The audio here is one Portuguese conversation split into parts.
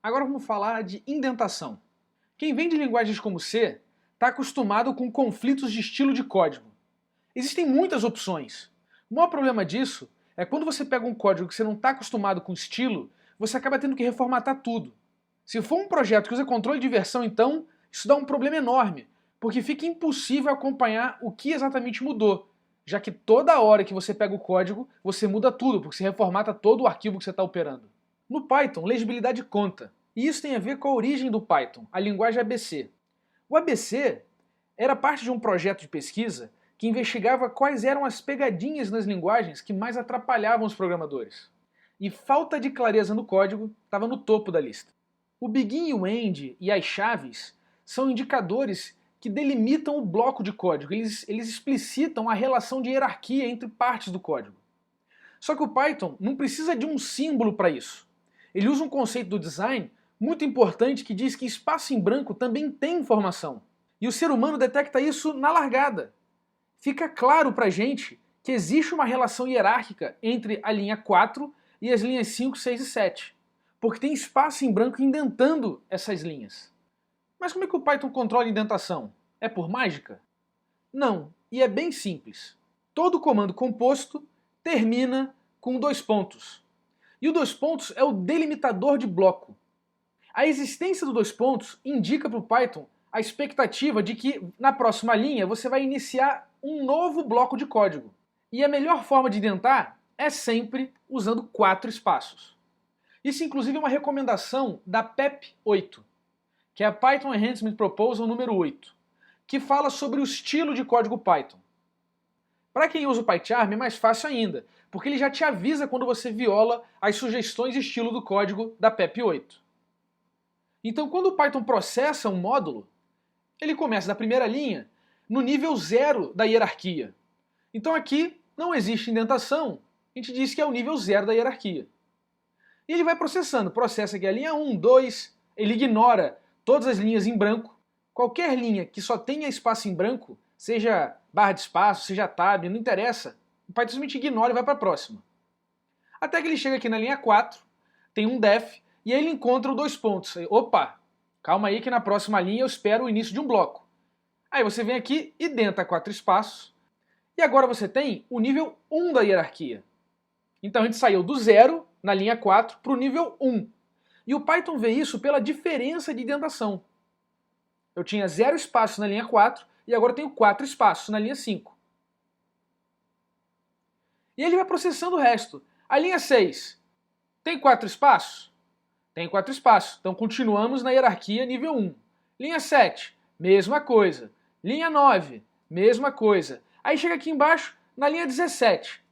Agora vamos falar de indentação. Quem vem de linguagens como C está acostumado com conflitos de estilo de código. Existem muitas opções. O maior problema disso é quando você pega um código que você não está acostumado com estilo, você acaba tendo que reformatar tudo. Se for um projeto que usa controle de versão, então, isso dá um problema enorme, porque fica impossível acompanhar o que exatamente mudou, já que toda hora que você pega o código, você muda tudo, porque você reformata todo o arquivo que você está operando. No Python, legibilidade conta, e isso tem a ver com a origem do Python, a linguagem ABC. O ABC era parte de um projeto de pesquisa que investigava quais eram as pegadinhas nas linguagens que mais atrapalhavam os programadores. E falta de clareza no código estava no topo da lista. O begin e o end e as chaves são indicadores que delimitam o bloco de código, eles explicitam a relação de hierarquia entre partes do código. Só que o Python não precisa de um símbolo para isso. Ele usa um conceito do design muito importante que diz que espaço em branco também tem informação. E o ser humano detecta isso na largada. Fica claro pra gente que existe uma relação hierárquica entre a linha 4 e as linhas 5, 6 e 7, porque tem espaço em branco indentando essas linhas. Mas como é que o Python controla a indentação? É por mágica? Não, e é bem simples. Todo comando composto termina com 2 pontos. E o 2 pontos é o delimitador de bloco. A existência do 2 pontos indica para o Python a expectativa de que na próxima linha você vai iniciar um novo bloco de código. E a melhor forma de indentar é sempre usando 4 espaços. Isso inclusive é uma recomendação da PEP 8, que é a Python Enhancement Proposal número 8, que fala sobre o estilo de código Python. Para quem usa o PyCharm é mais fácil ainda, porque ele já te avisa quando você viola as sugestões de estilo do código da PEP 8. Então, quando o Python processa um módulo, ele começa da primeira linha no nível 0 da hierarquia. Então aqui não existe indentação, a gente diz que é o nível 0 da hierarquia. E ele vai processando, processa aqui a linha 1, 2, ele ignora todas as linhas em branco. Qualquer linha que só tenha espaço em branco, seja barra de espaço, seja tab, não interessa, o Python simplesmente ignora e vai para a próxima. Até que ele chega aqui na linha 4, tem um def, e aí ele encontra o 2 pontos. Opa, calma aí que na próxima linha eu espero o início de um bloco. Aí você vem aqui e denta 4 espaços, e agora você tem o nível 1 da hierarquia. Então a gente saiu do 0, na linha 4, para o nível 1. E o Python vê isso pela diferença de indentação. Eu tinha 0 espaços na linha 4, e agora eu tenho 4 espaços na linha 5. E ele vai processando o resto. A linha 6 tem 4 espaços? Tem 4 espaços. Então continuamos na hierarquia nível 1. Linha 7, mesma coisa. Linha 9, mesma coisa. Aí chega aqui embaixo, na linha 17.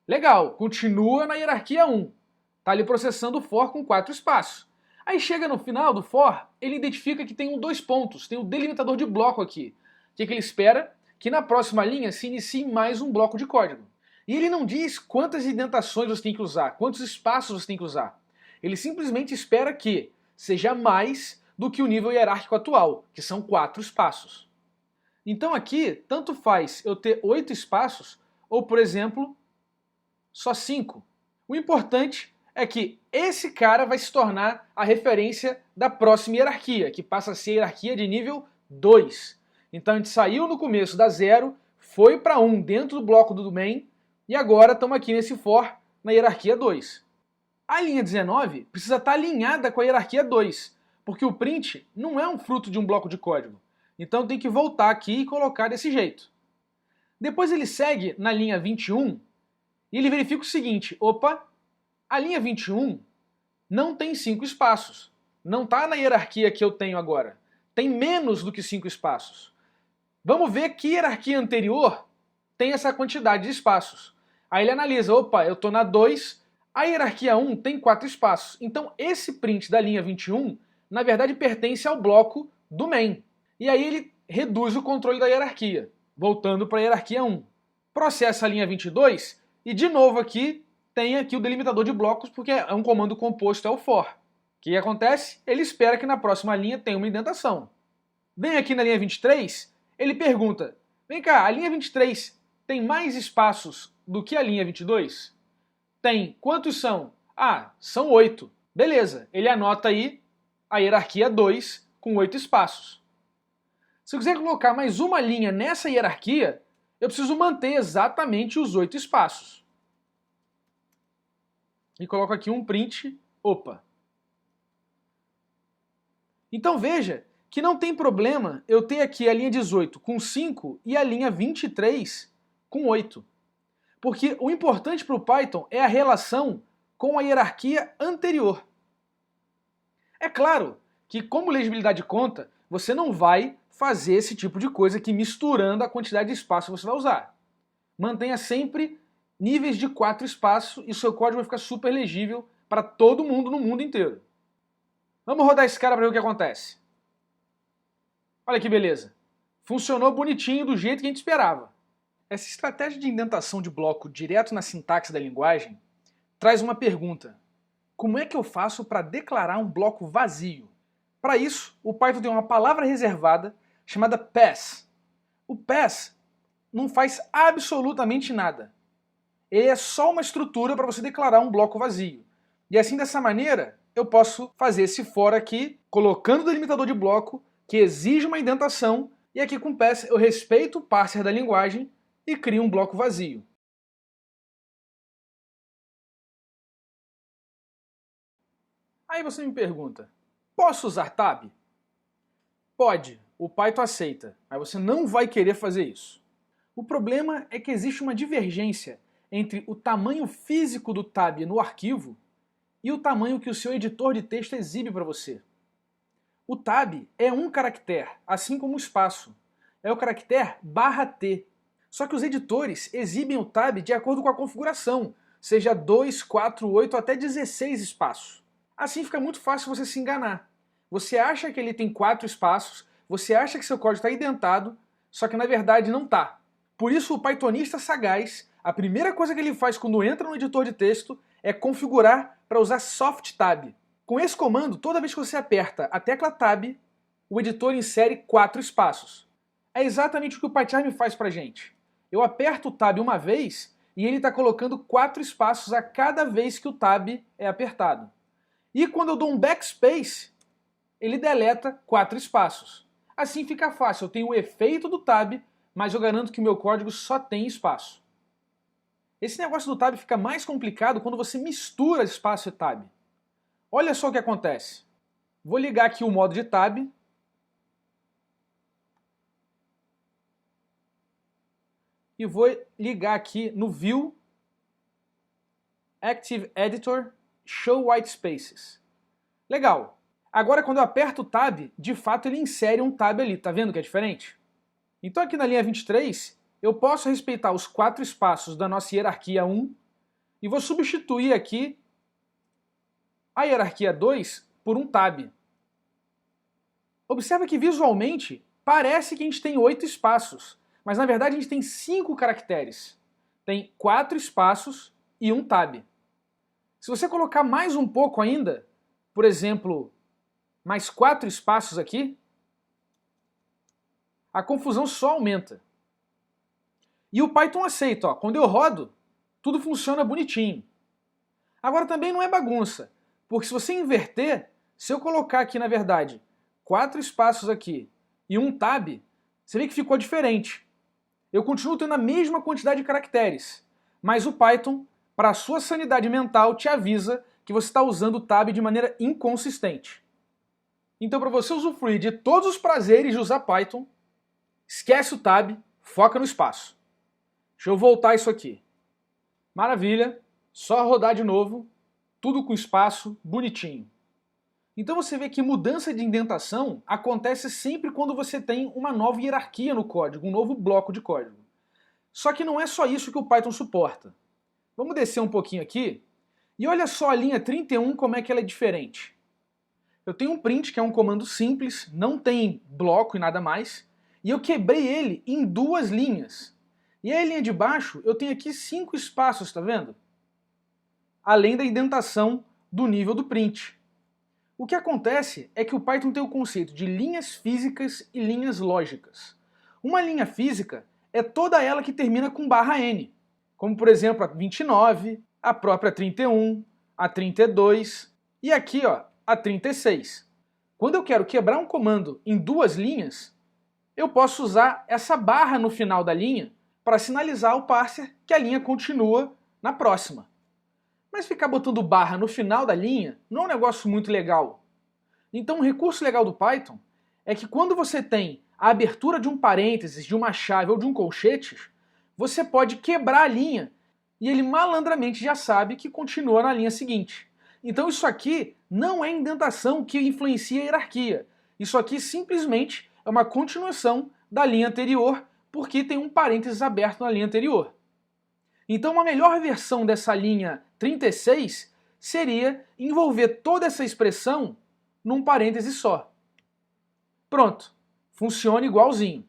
Legal, continua na hierarquia 1. Está ali processando o for com 4 espaços. Aí chega no final do for, ele identifica que tem 2 pontos, tem um delimitador de bloco aqui. O que ele espera? Que na próxima linha se inicie mais um bloco de código. E ele não diz quantas indentações você tem que usar, quantos espaços você tem que usar. Ele simplesmente espera que seja mais do que o nível hierárquico atual, que são 4 espaços. Então aqui, tanto faz eu ter 8 espaços, ou por exemplo, só 5. O importante é que esse cara vai se tornar a referência da próxima hierarquia, que passa a ser a hierarquia de nível 2. Então a gente saiu no começo da 0, foi para 1 dentro do bloco do main, e agora estamos aqui nesse for na hierarquia 2. A linha 19 precisa estar alinhada com a hierarquia 2, porque o print não é um fruto de um bloco de código. Então tem que voltar aqui e colocar desse jeito. Depois ele segue na linha 21 e ele verifica o seguinte, opa, a linha 21 não tem 5 espaços. Não está na hierarquia que eu tenho agora. Tem menos do que 5 espaços. Vamos ver que hierarquia anterior tem essa quantidade de espaços. Aí ele analisa, opa, eu estou na 2, a hierarquia 1 tem 4 espaços. Então esse print da linha 21, na verdade, pertence ao bloco do main. E aí ele reduz o controle da hierarquia, voltando para a hierarquia 1. Processa a linha 22 e de novo aqui tem aqui o delimitador de blocos, porque é um comando composto, é o for. O que acontece? Ele espera que na próxima linha tenha uma indentação. Vem aqui na linha 23, ele pergunta, vem cá, a linha 23 tem mais espaços do que a linha 22? Tem. Quantos são? Ah, são 8. Beleza, ele anota aí a hierarquia 2 com 8 espaços. Se eu quiser colocar mais uma linha nessa hierarquia, eu preciso manter exatamente os 8 espaços. E coloco aqui um print, opa. Então veja que não tem problema eu ter aqui a linha 18 com 5 e a linha 23 com 8. Porque o importante para o Python é a relação com a hierarquia anterior. É claro que, como legibilidade conta, você não vai fazer esse tipo de coisa aqui misturando a quantidade de espaço que você vai usar. Mantenha sempre níveis de 4 espaços e seu código vai ficar super legível para todo mundo no mundo inteiro. Vamos rodar esse cara para ver o que acontece. Olha que beleza. Funcionou bonitinho do jeito que a gente esperava. Essa estratégia de indentação de bloco direto na sintaxe da linguagem traz uma pergunta. Como é que eu faço para declarar um bloco vazio? Para isso, o Python tem uma palavra reservada chamada pass. O pass não faz absolutamente nada. Ele é só uma estrutura para você declarar um bloco vazio. E assim, dessa maneira, eu posso fazer esse for aqui, colocando o delimitador de bloco, que exige uma indentação, e aqui com pass eu respeito o parser da linguagem e crio um bloco vazio. Aí você me pergunta, posso usar tab? Pode, o Python aceita, mas você não vai querer fazer isso. O problema é que existe uma divergência entre o tamanho físico do tab no arquivo e o tamanho que o seu editor de texto exibe para você. O tab é um caractere, assim como o espaço. É o caractere /t. Só que os editores exibem o tab de acordo com a configuração, seja 2, 4, 8 até 16 espaços. Assim fica muito fácil você se enganar. Você acha que ele tem 4 espaços, você acha que seu código está identado, só que na verdade não está. Por isso o pythonista sagaz, a primeira coisa que ele faz quando entra no editor de texto é configurar para usar soft tab. Com esse comando, toda vez que você aperta a tecla tab, o editor insere 4 espaços. É exatamente o que o PyCharm faz pra gente. Eu aperto o tab uma vez e ele está colocando 4 espaços a cada vez que o tab é apertado. E quando eu dou um backspace, ele deleta 4 espaços. Assim fica fácil, eu tenho o efeito do tab, mas eu garanto que o meu código só tem espaço. Esse negócio do tab fica mais complicado quando você mistura espaço e tab. Olha só o que acontece. Vou ligar aqui o modo de tab. E vou ligar aqui no View, Active Editor, Show White Spaces. Legal. Agora quando eu aperto o tab, de fato ele insere um tab ali. Tá vendo que é diferente? Então aqui na linha 23, eu posso respeitar os 4 espaços da nossa hierarquia 1 e vou substituir aqui a hierarquia 2 por um tab. Observa que visualmente parece que a gente tem 8 espaços, mas na verdade a gente tem 5 caracteres. Tem 4 espaços e um tab. Se você colocar mais um pouco ainda, por exemplo, mais 4 espaços aqui, a confusão só aumenta. E o Python aceita, ó, quando eu rodo, tudo funciona bonitinho. Agora também não é bagunça, porque se você inverter, se eu colocar aqui na verdade 4 espaços aqui e um tab, você vê que ficou diferente. Eu continuo tendo a mesma quantidade de caracteres, mas o Python, para a sua sanidade mental, te avisa que você está usando o tab de maneira inconsistente. Então, para você usufruir de todos os prazeres de usar Python, esquece o tab, foca no espaço. Deixa eu voltar isso aqui. Maravilha, só rodar de novo, tudo com espaço, bonitinho. Então você vê que mudança de indentação acontece sempre quando você tem uma nova hierarquia no código, um novo bloco de código. Só que não é só isso que o Python suporta. Vamos descer um pouquinho aqui e olha só a linha 31 como é que ela é diferente. Eu tenho um print, que é um comando simples, não tem bloco e nada mais, e eu quebrei ele em 2 linhas. E a linha de baixo, eu tenho aqui 5 espaços, tá vendo? Além da indentação do nível do print. O que acontece é que o Python tem o conceito de linhas físicas e linhas lógicas. Uma linha física é toda ela que termina com /n, como por exemplo a 29, a própria 31, a 32 e aqui ó, a 36. Quando eu quero quebrar um comando em duas linhas, eu posso usar essa barra no final da linha para sinalizar ao parser que a linha continua na próxima. Mas ficar botando barra no final da linha não é um negócio muito legal. Então um recurso legal do Python é que quando você tem a abertura de um parênteses, de uma chave ou de um colchete, você pode quebrar a linha e ele malandramente já sabe que continua na linha seguinte. Então isso aqui não é indentação que influencia a hierarquia. Isso aqui simplesmente é uma continuação da linha anterior, porque tem um parênteses aberto na linha anterior. Então uma melhor versão dessa linha 36 seria envolver toda essa expressão num parêntese só. Pronto, funciona igualzinho.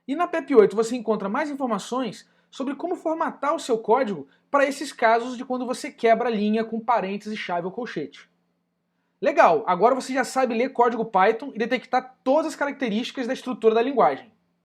E na PEP8 você encontra mais informações sobre como formatar o seu código para esses casos de quando você quebra a linha com parênteses, chave ou colchete. Legal, agora você já sabe ler código Python e detectar todas as características da estrutura da linguagem.